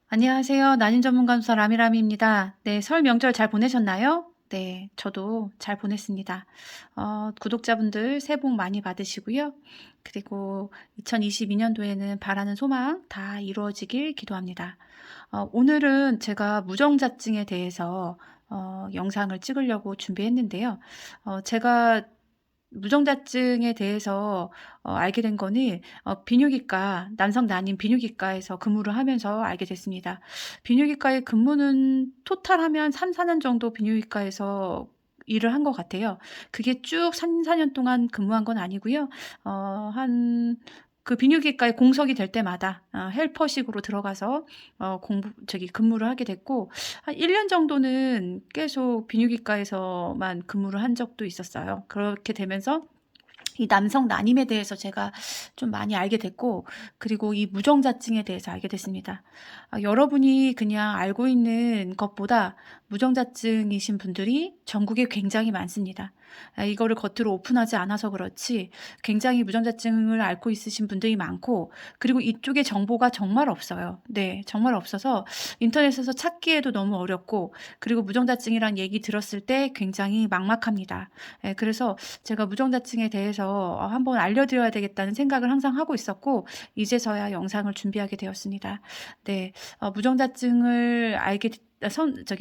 안녕하세요. 난임 전문 간호사 라미라미입니다. 네, 설 명절 잘 보내셨나요? 네, 저도 잘 보냈습니다. 구독자분들 새해 복 많이 받으시고요. 그리고 2022년도에는 바라는 소망 다 이루어지길 기도합니다. 오늘은 제가 무정자증에 대해서 영상을 찍으려고 준비했는데요. 제가 무정자증에 대해서 알게 된 거는 비뇨기과, 남성 난임 비뇨기과에서 근무를 하면서 알게 됐습니다. 비뇨기과의 근무는 토탈하면 3-4년 정도 비뇨기과에서 일을 한 것 같아요. 그게 쭉 3-4년 동안 근무한 건 아니고요. 한 그 비뇨기과에 공석이 될 때마다 헬퍼식으로 들어가서 근무를 하게 됐고, 한 1년 정도는 계속 비뇨기과에서만 근무를 한 적도 있었어요. 그렇게 되면서 이 남성 난임에 대해서 제가 좀 많이 알게 됐고, 그리고 이 무정자증에 대해서 알게 됐습니다. 여러분이 그냥 알고 있는 것보다 무정자증이신 분들이 전국에 굉장히 많습니다. 이거를 겉으로 오픈하지 않아서 그렇지 굉장히 무정자증을 앓고 있으신 분들이 많고, 그리고 이쪽에 정보가 정말 없어요. 네, 정말 없어서 인터넷에서 찾기에도 너무 어렵고, 그리고 무정자증이란 얘기 들었을 때 굉장히 막막합니다. 그래서 제가 무정자증에 대해서 한번 알려드려야 되겠다는 생각을 항상 하고 있었고, 이제서야 영상을 준비하게 되었습니다. 네, 무정자증을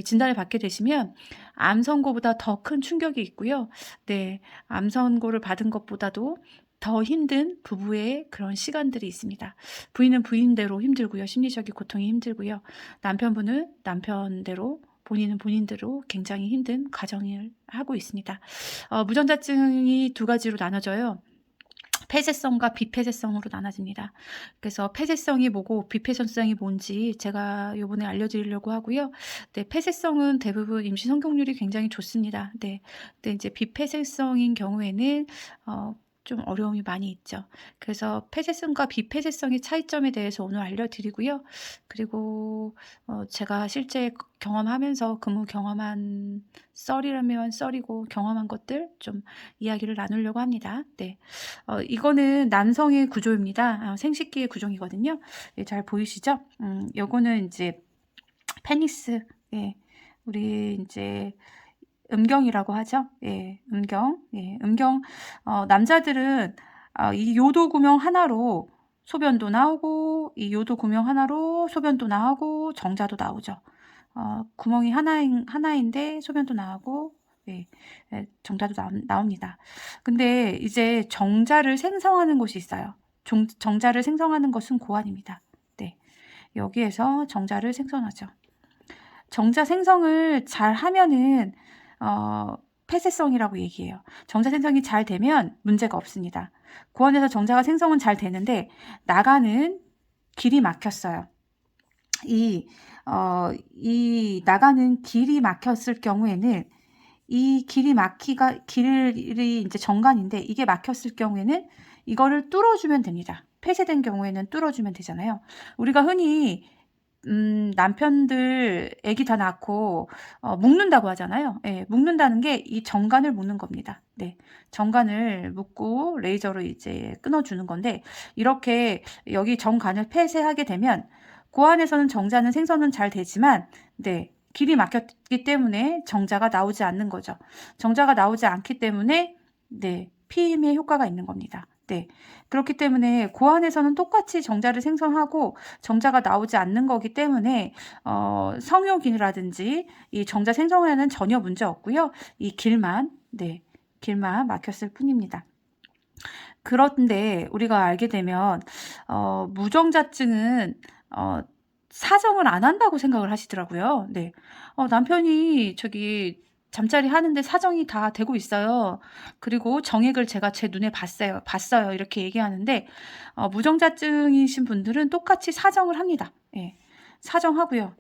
진단을 받게 되시면 암 선고보다 더 큰 충격이 있고요. 네, 암 선고를 받은 것보다도 더 힘든 부부의 그런 시간들이 있습니다. 부인은 부인대로 힘들고요. 심리적인 고통이 힘들고요. 남편분은 남편대로, 본인은 본인대로 굉장히 힘든 가정을 하고 있습니다. 무정자증이 두 가지로 나눠져요. 폐쇄성과 비폐쇄성으로 나눠집니다. 그래서 폐쇄성이 뭐고 비폐쇄성이 뭔지 제가 요번에 알려드리려고 하고요. 네, 폐쇄성은 대부분 임신 성공률이 굉장히 좋습니다. 네. 근데 이제 비폐쇄성인 경우에는 좀 어려움이 많이 있죠. 그래서 폐쇄성과 비폐쇄성의 차이점에 대해서 오늘 알려드리고요. 그리고 제가 실제 경험하면서 근무 경험한 썰이라면 썰이고 경험한 것들 좀 이야기를 나누려고 합니다. 네. 이거는 남성의 구조입니다. 생식기의 구조이거든요. 예, 잘 보이시죠? 요거는 이제 페니스, 예, 우리 이제 음경이라고 하죠. 예, 음경. 예, 음경. 남자들은 이 요도 구멍 하나로 소변도 나오고, 이 요도 구멍 하나로 소변도 나오고, 정자도 나오죠. 구멍이 하나인데 소변도 나오고, 예, 예, 정자도 나옵니다. 근데 이제 정자를 생성하는 곳이 있어요. 정자를 생성하는 것은 고환입니다. 네, 여기에서 정자를 생성하죠. 정자 생성을 잘 하면은 폐쇄성이라고 얘기해요. 정자 생성이 잘 되면 문제가 없습니다. 고환에서 정자가 생성은 잘 되는데 나가는 길이 막혔어요. 이 나가는 길이 막혔을 경우에는 길이 이제 정관인데 이게 막혔을 경우에는 이거를 뚫어주면 됩니다. 폐쇄된 경우에는 뚫어주면 되잖아요. 우리가 흔히 남편들 아기 다 낳고 묶는다고 하잖아요. 예, 묶는다는 게 이 정관을 묶는 겁니다. 네, 정관을 묶고 레이저로 이제 끊어주는 건데, 이렇게 여기 정관을 폐쇄하게 되면 고안에서는 정자는 생성은 잘 되지만, 네, 길이 막혔기 때문에 정자가 나오지 않는 거죠. 정자가 나오지 않기 때문에, 네, 피임의 효과가 있는 겁니다. 네, 그렇기 때문에 고안에서는 똑같이 정자를 생성하고 정자가 나오지 않는 거기 때문에 성욕이라든지 이 정자 생성에는 전혀 문제 없고요. 이 길만 막혔을 뿐입니다. 그런데 우리가 알게 되면 무정자증은 사정을 안 한다고 생각을 하시더라고요. 네. 남편이 잠자리 하는데 사정이 다 되고 있어요. 그리고 정액을 제가 제 눈에 봤어요. 이렇게 얘기하는데, 무정자증이신 분들은 똑같이 사정을 합니다. 예. 사정하고요.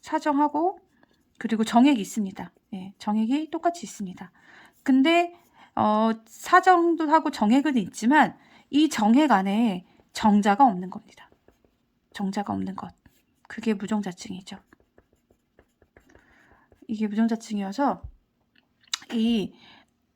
사정하고, 그리고 정액이 있습니다. 예. 정액이 똑같이 있습니다. 근데, 사정도 하고 정액은 있지만, 이 정액 안에 정자가 없는 겁니다. 정자가 없는 것. 그게 무정자증이죠. 이게 무정자증이어서 이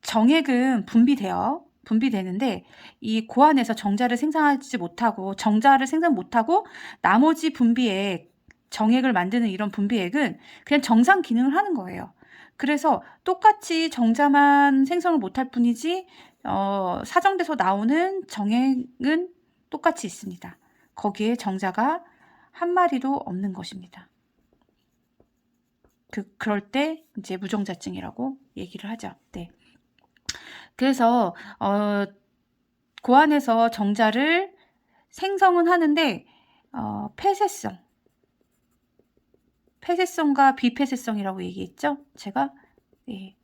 정액은 분비되는데 이 고안에서 정자를 생성하지 못하고 정자를 생성 못하고 나머지 분비액, 정액을 만드는 이런 분비액은 그냥 정상 기능을 하는 거예요. 그래서 똑같이 정자만 생성을 못할 뿐이지 사정돼서 나오는 정액은 똑같이 있습니다. 거기에 정자가 한 마리도 없는 것입니다. 그럴 때 이제 무정자증이라고 얘기를 하죠. 네. 그래서 고안에서 정자를 생성은 하는데 폐쇄성과 비폐쇄성이라고 얘기했죠. 제가 네.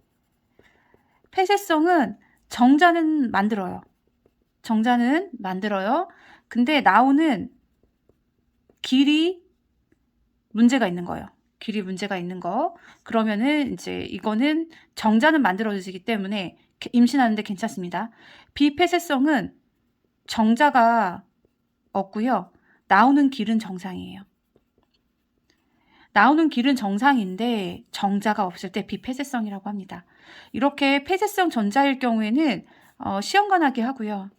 폐쇄성은 정자는 만들어요. 근데 나오는 길이 문제가 있는 거예요. 길이 문제가 있는 거. 그러면은 이제 이거는 정자는 만들어지기 때문에 임신하는데 괜찮습니다. 비폐쇄성은 정자가 없고요. 나오는 길은 정상이에요. 나오는 길은 정상인데 정자가 없을 때 비폐쇄성이라고 합니다. 이렇게 폐쇄성 전자일 경우에는 시험관하기 하고요.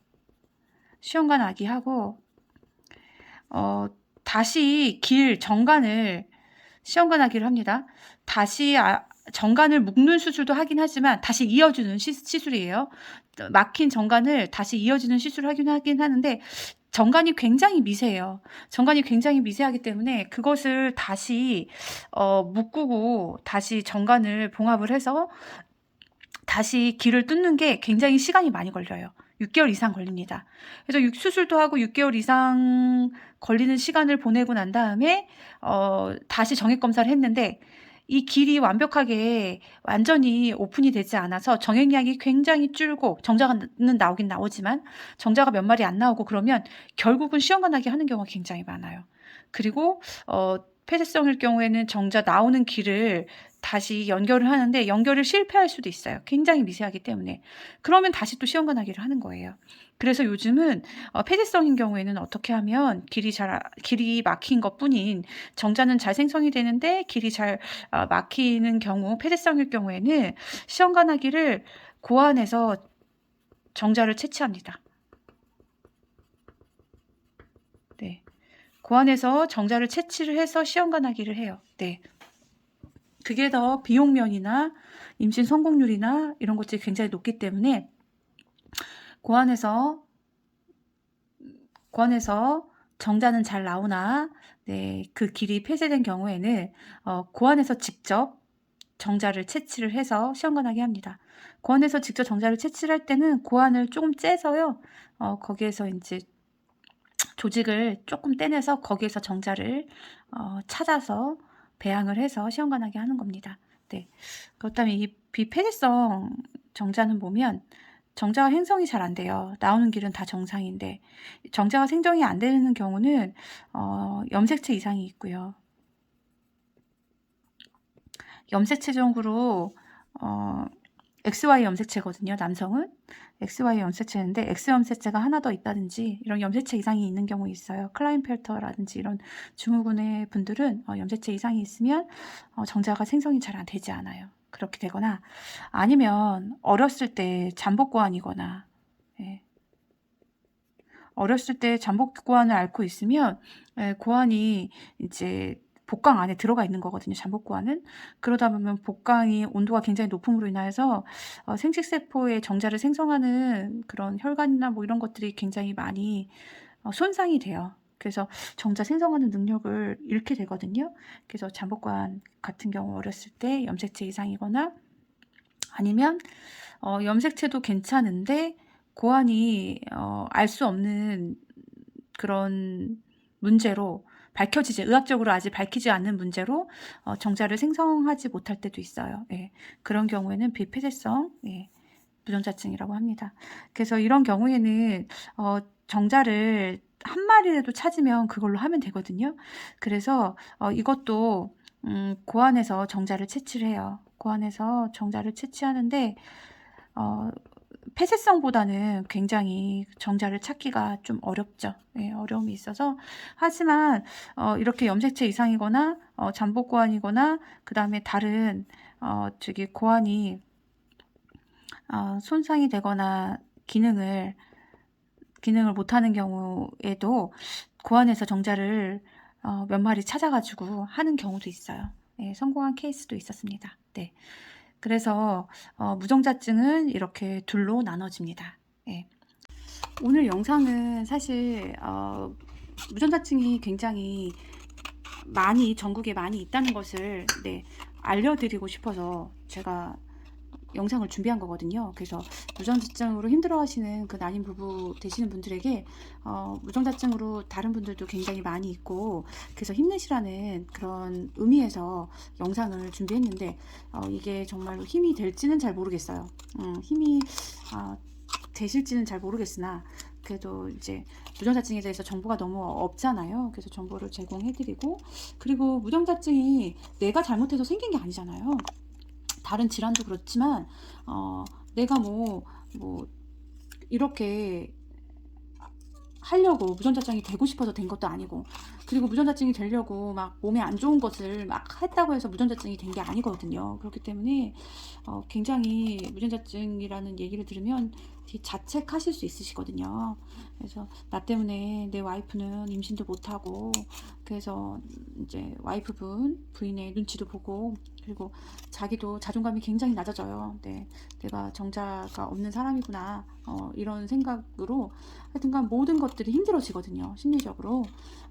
시험관하기 하고 다시 정관을 시험관하기를 합니다. 다시 정관을 묶는 수술도 하긴 하지만 다시 이어주는 시술이에요. 막힌 정관을 다시 이어주는 시술을 하긴 하는데 정관이 굉장히 미세해요. 정관이 굉장히 미세하기 때문에 그것을 다시 묶고 다시 정관을 봉합을 해서 다시 길을 뚫는 게 굉장히 시간이 많이 걸려요. 6개월 이상 걸립니다. 그래서 수술도 하고 6개월 이상 걸리는 시간을 보내고 난 다음에 다시 정액 검사를 했는데 이 길이 완벽하게 완전히 오픈이 되지 않아서 정액량이 굉장히 줄고 정자는 나오긴 나오지만 정자가 몇 마리 안 나오고 그러면 결국은 시험관하게 하는 경우가 굉장히 많아요. 그리고 폐쇄성일 경우에는 정자 나오는 길을 다시 연결을 하는데 연결을 실패할 수도 있어요. 굉장히 미세하기 때문에. 그러면 다시 또 시험관하기를 하는 거예요. 그래서 요즘은 폐쇄성인 경우에는 어떻게 하면 길이 막힌 것뿐인 정자는 잘 생성이 되는데 길이 잘 막히는 경우 폐쇄성일 경우에는 시험관하기를 고안해서 정자를 채취합니다. 네. 고안해서 정자를 채취를 해서 시험관하기를 해요. 네. 그게 더 비용면이나 임신 성공률이나 이런 것들이 굉장히 높기 때문에 고안해서 정자는 잘 나오나 그 길이 폐쇄된 경우에는 고안해서 직접 정자를 채취를 해서 시험관하게 합니다. 고안해서 직접 정자를 채취를 할 때는 고안을 조금 째서요. 거기에서 이제 조직을 조금 떼내서 거기에서 정자를 찾아서 배양을 해서 시험관하게 하는 겁니다. 네. 그렇다면 이 비폐쇄성 정자는 보면 정자가 생성이 잘 안 돼요. 나오는 길은 다 정상인데 정자가 생성이 안 되는 경우는 염색체 이상이 있고요. 염색체 정도로 XY 염색체거든요. 남성은 XY 염색체인데 X 염색체가 하나 더 있다든지 이런 염색체 이상이 있는 경우 있어요. 클라인펠터라든지 이런 증후군의 분들은 염색체 이상이 있으면 정자가 생성이 잘 안 되지 않아요. 그렇게 되거나 아니면 어렸을 때 잠복고환이거나 어렸을 때 잠복고환을 앓고 있으면 고환이 이제 복강 안에 들어가 있는 거거든요. 잠복고환은. 그러다 보면 복강이 온도가 굉장히 높음으로 인하여서 생식세포의 정자를 생성하는 그런 혈관이나 뭐 이런 것들이 굉장히 많이 손상이 돼요. 그래서 정자 생성하는 능력을 잃게 되거든요. 그래서 잠복고환 같은 경우 어렸을 때 염색체 이상이거나 아니면 염색체도 괜찮은데 고환이 알 수 없는 그런 문제로 의학적으로 아직 밝히지 않는 문제로 정자를 생성하지 못할 때도 있어요. 예. 그런 경우에는 비폐쇄성 무정자증이라고 합니다. 그래서 이런 경우에는 정자를 한 마리라도 찾으면 그걸로 하면 되거든요. 그래서 이것도 고안해서 정자를 채취를 해요. 고안해서 정자를 채취하는데 폐쇄성보다는 굉장히 정자를 찾기가 좀 어렵죠. 어려움이 있어서. 하지만 이렇게 염색체 이상이거나 잠복고환이거나 그 다음에 다른 고환이 손상이 되거나 기능을 못하는 경우에도 고안해서 정자를 몇 마리 찾아가지고 하는 경우도 있어요. 예, 성공한 케이스도 있었습니다. 네. 그래서 무정자증은 이렇게 둘로 나눠집니다. 예. 오늘 영상은 사실 무정자증이 굉장히 전국에 많이 있다는 것을 알려드리고 싶어서 제가 영상을 준비한 거거든요. 그래서 무정자증으로 힘들어하시는 그 난임 부부 되시는 분들에게 무정자증으로 다른 분들도 굉장히 많이 있고, 그래서 힘내시라는 그런 의미에서 영상을 준비했는데 이게 정말로 힘이 될지는 잘 모르겠어요. 힘이 되실지는 잘 모르겠으나 그래도 이제 무정자증에 대해서 정보가 너무 없잖아요. 그래서 정보를 제공해드리고, 그리고 무정자증이 내가 잘못해서 생긴 게 아니잖아요. 다른 질환도 그렇지만 내가 뭐 이렇게 하려고 무정자증이 되고 싶어서 된 것도 아니고, 그리고 무정자증이 되려고 막 몸에 안 좋은 것을 막 했다고 해서 무정자증이 된 게 아니거든요. 그렇기 때문에 굉장히 무정자증이라는 얘기를 들으면 자책하실 수 있으시거든요. 그래서 나 때문에 내 와이프는 임신도 못하고, 그래서 이제 부인의 눈치도 보고, 그리고 자기도 자존감이 굉장히 낮아져요. 내가 정자가 없는 사람이구나, 이런 생각으로 하여튼간 모든 것들이 힘들어지거든요. 심리적으로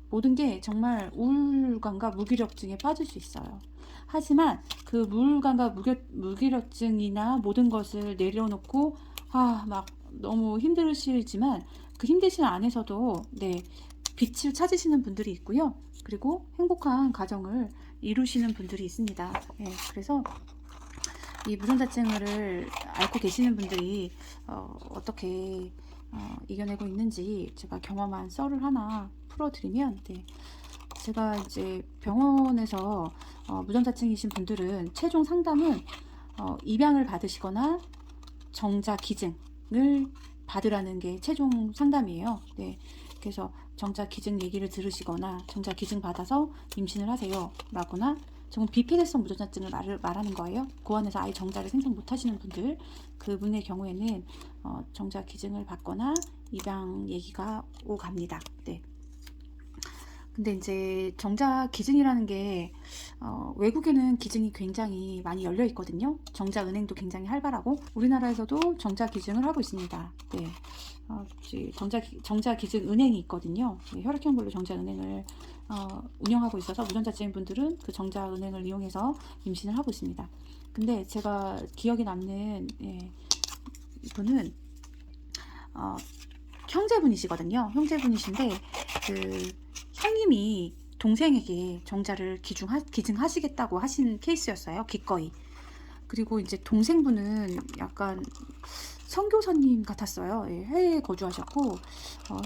모든 게 정말 우울감과 무기력증에 빠질 수 있어요. 하지만 그 우울감과 무기력증이나 모든 것을 내려놓고 막 너무 힘드시지만 그 힘드신 안에서도 빛을 찾으시는 분들이 있고요. 그리고 행복한 가정을 이루시는 분들이 있습니다. 그래서 이 무정자증을 앓고 계시는 분들이 어떻게 이겨내고 있는지 제가 경험한 썰을 하나 풀어드리면, 제가 이제 병원에서 무정자증이신 분들은 최종 상담은 입양을 받으시거나 정자 기증을 받으라는 게 최종 상담이에요. 그래서 정자 기증 얘기를 들으시거나 정자 기증 받아서 임신을 하세요 라거나, 저건 비폐쇄성 무정자증을 말하는 거예요. 고안에서 아예 정자를 생성 못 하시는 분들, 그분의 경우에는 정자 기증을 받거나 입양 얘기가 오갑니다. 근데 이제 정자 기증이라는 게 외국에는 기증이 굉장히 많이 열려 있거든요. 정자 은행도 굉장히 활발하고, 우리나라에서도 정자 기증을 하고 있습니다. 정자 기증 은행이 있거든요. 혈액형별로 정자 은행을 운영하고 있어서 무정자증인 분들은 그 정자 은행을 이용해서 임신을 하고 있습니다. 근데 제가 기억에 남는 분은 형제분이시거든요. 형제분이신데 그 형님이 동생에게 정자를 기증하시겠다고 하신 케이스였어요. 기꺼이. 그리고 이제 동생분은 약간 선교사님 같았어요. 해외에 거주하셨고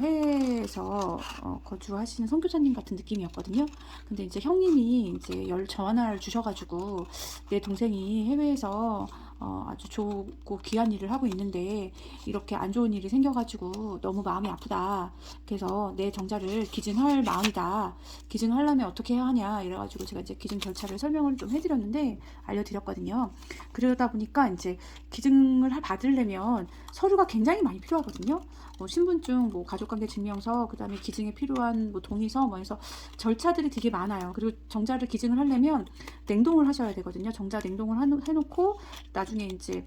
해외에서 거주하시는 선교사님 같은 느낌이었거든요. 근데 이제 형님이 이제 전화를 주셔가지고 내 동생이 해외에서 아주 좋고 귀한 일을 하고 있는데 이렇게 안 좋은 일이 생겨가지고 너무 마음이 아프다. 그래서 내 정자를 기증할 마음이다. 기증하려면 어떻게 해야 하냐 이래가지고 제가 이제 기증 절차를 설명을 좀 해드렸는데, 알려드렸거든요. 그러다 보니까 이제 기증을 받으려면 서류가 굉장히 많이 필요하거든요. 신분증, 가족관계 증명서, 그 다음에 기증에 필요한 동의서, 해서 절차들이 되게 많아요. 그리고 정자를 기증을 하려면 냉동을 하셔야 되거든요. 정자 냉동을 해놓고 나중에 이제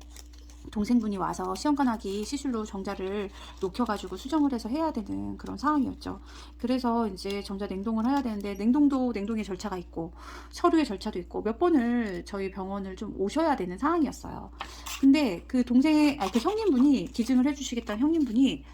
동생분이 와서 시험관하기 시술로 정자를 녹여가지고 수정을 해서 해야 되는 그런 상황이었죠. 그래서 이제 정자 냉동을 해야 되는데, 냉동의 절차가 있고 서류의 절차도 있고 몇 번을 저희 병원을 좀 오셔야 되는 상황이었어요. 근데 그 형님분이, 기증을 해주시겠다는 형님분이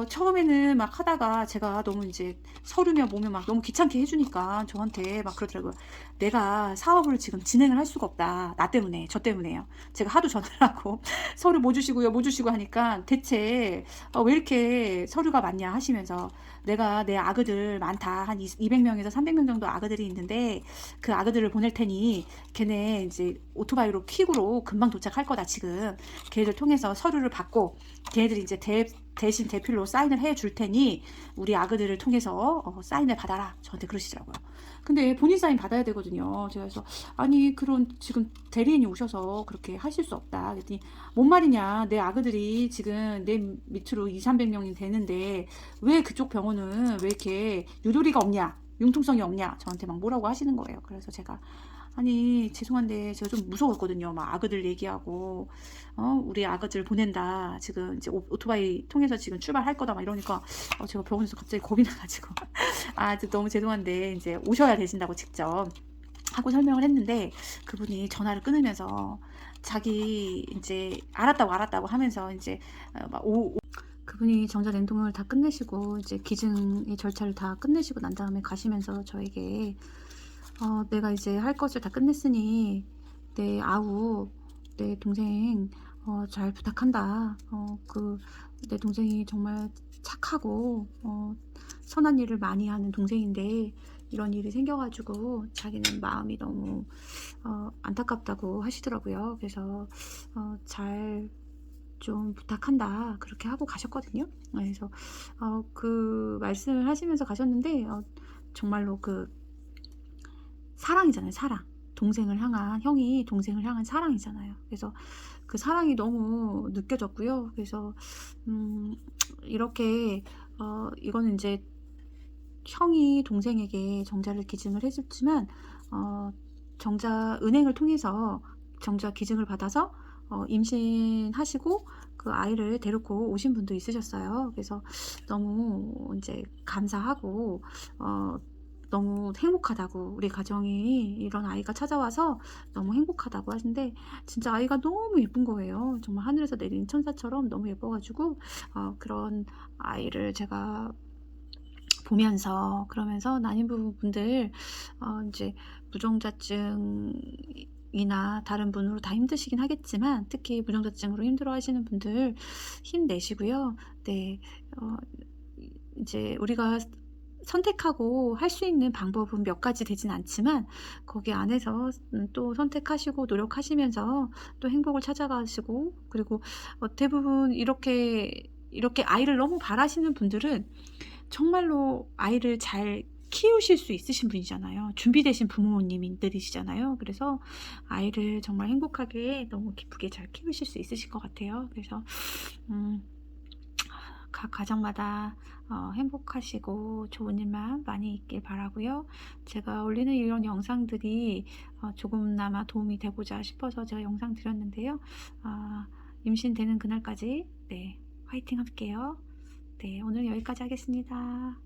처음에는 막 하다가 제가 너무 이제 서류며 뭐며 막 너무 귀찮게 해주니까 저한테 막 그러더라고요. 내가 사업을 지금 진행을 할 수가 없다. 나 때문에, 저 때문에요. 제가 하도 전화를 하고 서류 뭐 주시고요, 뭐 주시고 하니까 대체 왜 이렇게 서류가 많냐 하시면서, 내가 내 아그들 많다. 한 200명에서 300명 정도 아그들이 있는데 그 아그들을 보낼 테니 걔네 이제 오토바이로 퀵으로 금방 도착할 거다. 지금 걔들 통해서 서류를 받고 걔네들이 이제 대신 대필로 사인을 해줄 테니 우리 아그들을 통해서 사인을 받아라. 저한테 그러시더라고요. 근데 본인 사인 받아야 되거든요. 제가 그래서 아니 그런 지금 대리인이 오셔서 그렇게 하실 수 없다. 그랬더니 뭔 말이냐. 내 아그들이 지금 내 밑으로 200~300명이 되는데 왜 그쪽 병원은 왜 이렇게 유도리가 없냐. 융통성이 없냐 저한테 막 뭐라고 하시는 거예요. 그래서 제가 아니 죄송한데 제가 좀 무서웠거든요. 막 악어들 얘기하고 우리 악어들 보낸다. 지금 이제 오토바이 통해서 지금 출발할 거다 막 이러니까 제가 병원에서 갑자기 겁이 나가지고 아 너무 죄송한데 이제 오셔야 되신다고 직접 하고 설명을 했는데 그분이 전화를 끊으면서 자기 이제 알았다고 하면서 이제 그분이 전자랜동을 다 끝내시고 이제 기증의 절차를 다 끝내시고 난 다음에 가시면서 저에게 내가 이제 할 것을 다 끝냈으니 내 아우 내 동생 잘 부탁한다. 내 동생이 정말 착하고 선한 일을 많이 하는 동생인데 이런 일이 생겨가지고 자기는 마음이 너무 안타깝다고 하시더라고요. 그래서 잘 좀 부탁한다 그렇게 하고 가셨거든요. 그래서 그 말씀을 하시면서 가셨는데 정말로 그 사랑이잖아요. 사랑. 형이 동생을 향한 사랑이잖아요. 그래서 그 사랑이 너무 느껴졌고요. 그래서 이렇게 이거는 이제 형이 동생에게 정자를 기증을 해줬지만 정자 은행을 통해서 정자 기증을 받아서 임신하시고 그 아이를 데리고 오신 분도 있으셨어요. 그래서 너무 이제 감사하고 너무 행복하다고, 우리 가정이 이런 아이가 찾아와서 너무 행복하다고 하는데 진짜 아이가 너무 예쁜 거예요. 정말 하늘에서 내린 천사처럼 너무 예뻐가지고 그런 아이를 제가 보면서 그러면서 난임부분들 이제 무정자증이나 다른 분으로 다 힘드시긴 하겠지만 특히 무정자증으로 힘들어 하시는 분들 힘내시고요. 네, 이제 우리가 선택하고 할 수 있는 방법은 몇 가지 되진 않지만 거기 안에서 또 선택하시고 노력하시면서 또 행복을 찾아가시고 그리고 대부분 이렇게 아이를 너무 바라시는 분들은 정말로 아이를 잘 키우실 수 있으신 분이잖아요. 준비되신 부모님들이시잖아요. 그래서 아이를 정말 행복하게 너무 기쁘게 잘 키우실 수 있으실 것 같아요. 그래서 각 가정마다 행복하시고 좋은 일만 많이 있길 바라고요. 제가 올리는 이런 영상들이 조금나마 도움이 되고자 싶어서 제가 영상 드렸는데요. 임신되는 그날까지 네, 화이팅 할게요. 네, 오늘 여기까지 하겠습니다.